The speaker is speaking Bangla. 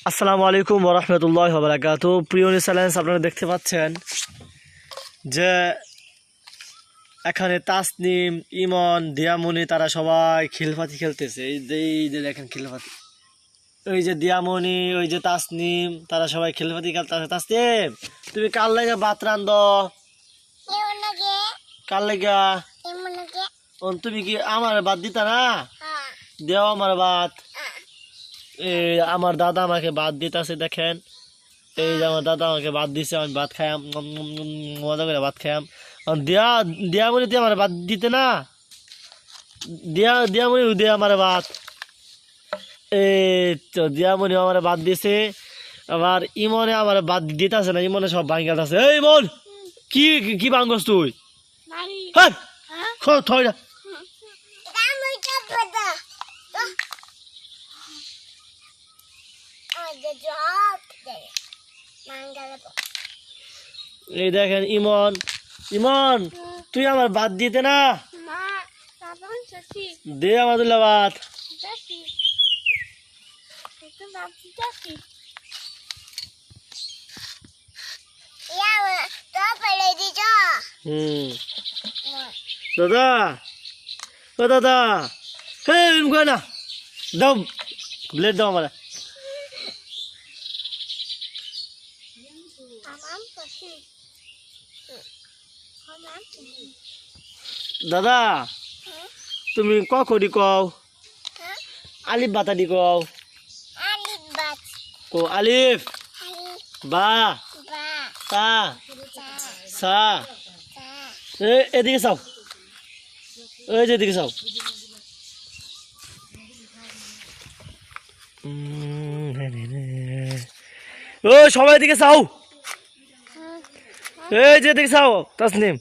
আসসালামু আলাইকুম ওয়া রাহমাতুল্লাহি ওয়া বারাকাতুহু। প্রিয় চ্যালেঞ্জ আপনারা দেখতে পাচ্ছেন যে এখানে তাসনিম, ইমন, দিয়ামনি তারা সবাই খিলফাতি খেলতেছে। এই যে দেখেন খিলফাতি, ওই যে দিয়ামনি, ওই যে তাসনিম, তারা সবাই খিলফাতি খেলতেছে। তাসনিম, তুমি কার লাগা ভাত রান্ধ? কার লাগা? তুমি কি আমার ভাত দিতা না? দেও আমার ভাত। আমার দাদা আমাকে ভাত দিতেছে, দেখেন। এই যে আমার দাদা আমাকে ভাত দিছে, আমি ভাত খাইয়াম, মজা করে ভাত খাইয়াম। দিয়া মনে দিয়ে আমার ভাত দিতে না, দিয়া মনে দিয়ে আমার ভাত। এই তো দিয়া মনে আমার ভাত দিছে। আবার ইমনে আমার ভাত দিতেছে না, ইমনে সব ভাঙ্গা আছে। এই ইমন, কি কি ভাঙ্গস তুই? হ্যাঁ, থই না। এই দেখেন ইমন, ইমন তুই আমার ভাত দিতে না, দে আমাদের ভাত। দাদা, ও দাদা, হ্যাঁ না, দাও প্লেট দাও আমার। দাদা তুমি কখনই কও আলিফ বাতাডি কও। কো আলিফ বা তা সা। এদিকে চাও, ওই যে এদিকে চাও। ও সবাই এদিকে চাও, এই যে এদিকে চাও তাসনিম।